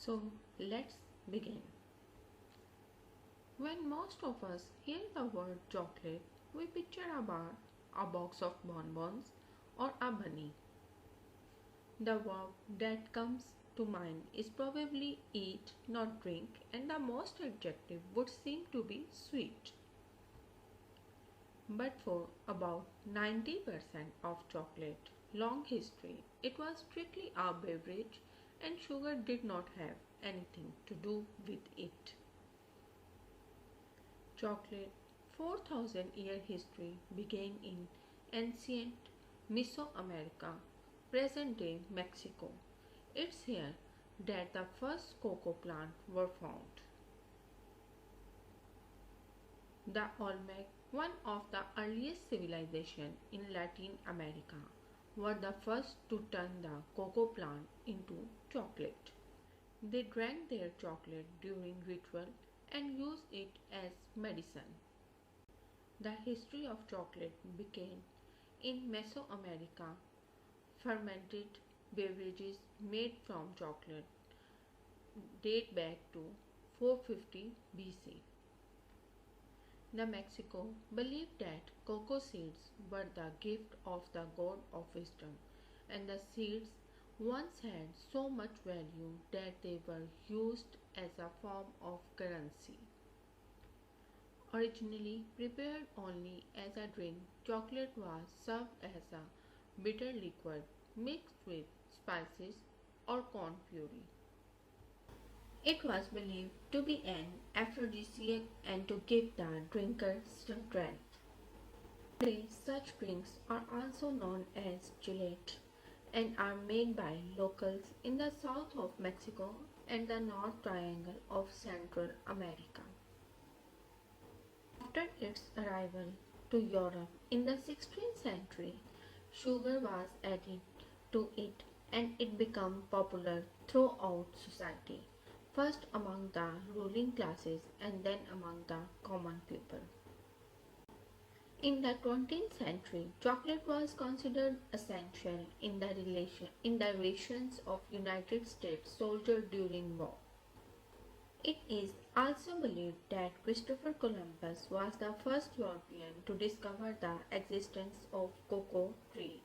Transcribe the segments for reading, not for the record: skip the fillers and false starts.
So let's begin. When most of us hear the word chocolate, we picture a bar, a box of bonbons, or a bunny. The verb that comes to mind is probably eat, not drink, and the most adjective would seem to be sweet. But for about 90% of chocolate long history, it was strictly a beverage and sugar did not have anything to do with it. Chocolate 4,000-year history began in ancient Mesoamerica, present-day Mexico. It's here that the first cocoa plants were found. The Olmec, one of the earliest civilizations in Latin America, were the first to turn the cocoa plant into chocolate. They drank their chocolate during ritual and used it as medicine. The history of chocolate began in Mesoamerica. Fermented beverages made from chocolate date back to 450 BC. The Mexico believed that cocoa seeds were the gift of the god of wisdom, and the seeds once had so much value that they were used as a form of currency. Originally prepared only as a drink, chocolate was served as a bitter liquid mixed with spices or corn puree. It was believed to be an aphrodisiac and to give the drinker strength. Today, such drinks are also known as gelato and are made by locals in the south of Mexico and the North Triangle of Central America. After its arrival to Europe in the 16th century, sugar was added to it and it became popular throughout society, first among the ruling classes and then among the common people. In the 20th century, chocolate was considered essential in the rations of United States soldiers during war. It is also believed that Christopher Columbus was the first European to discover the existence of cocoa tree.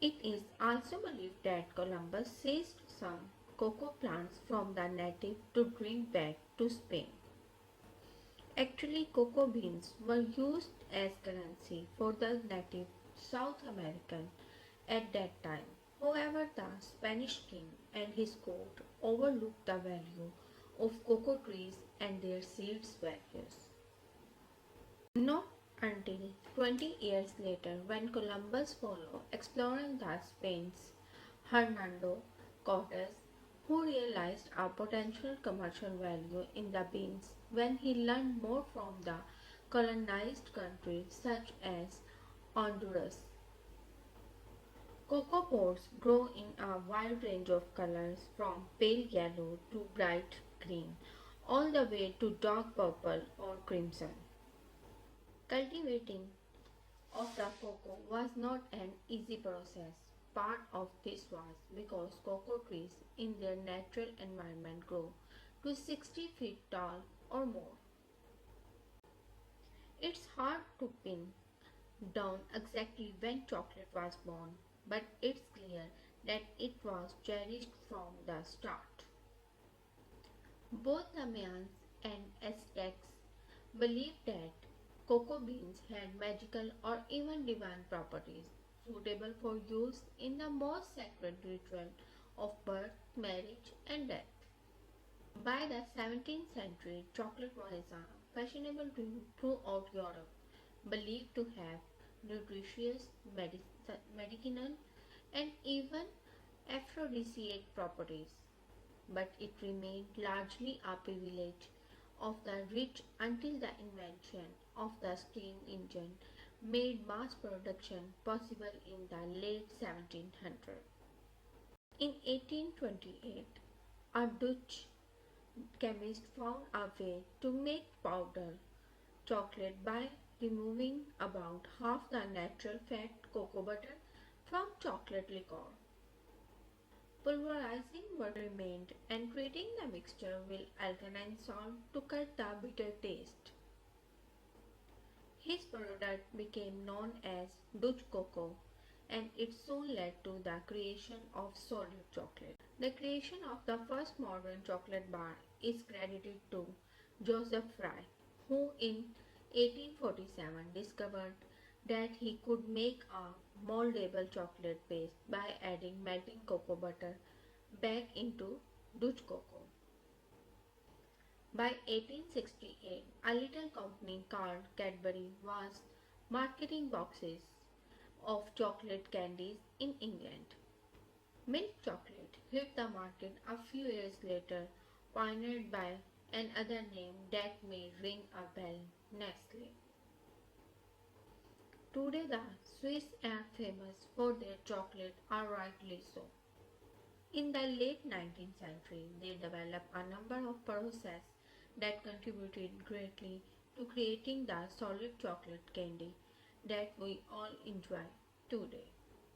It is also believed that Columbus seized some cocoa plants from the native to bring back to Spain. Actually, cocoa beans were used as currency for the native South American at that time. However, the Spanish king and his court overlooked the value of cocoa trees and their seeds' values. Not until 20 years later, when Columbus followed exploring the Spain's Hernando Cortes, who realized a potential commercial value in the beans when he learned more from the colonized countries such as Honduras. Cocoa pods grow in a wide range of colors from pale yellow to bright green, all the way to dark purple or crimson. Cultivating of the cocoa was not an easy process. Part of this was because cocoa trees in their natural environment grow to 60 feet tall or more. It's hard to pin down exactly when chocolate was born, but it's clear that it was cherished from the start. Both the Mayans and Aztecs believed that cocoa beans had magical or even divine properties, suitable for use in the most sacred ritual of birth, marriage, and death. By the 17th century, chocolate was a fashionable drink throughout Europe, believed to have nutritious, medicinal, and even aphrodisiac properties, but it remained largely a privilege of the rich until the invention of the steam engine made mass production possible in the late 1700s. In 1828, a Dutch chemist found a way to make powder chocolate by removing about half the natural fat cocoa butter from chocolate liquor. Pulverizing what remained and treating the mixture with alkaline salt to cut the bitter taste. His product became known as Dutch cocoa, and it soon led to the creation of solid chocolate. The creation of the first modern chocolate bar is credited to Joseph Fry, who in 1847 discovered that he could make a moldable chocolate paste by adding melting cocoa butter back into Dutch cocoa. By 1868, a little company called Cadbury was marketing boxes of chocolate candies in England. Milk chocolate hit the market a few years later, pioneered by another name that may ring a bell, Nestle. Today the Swiss are famous for their chocolate, are rightly so. In the late 19th century, they developed a number of processes that contributed greatly to creating the solid chocolate candy that we all enjoy today.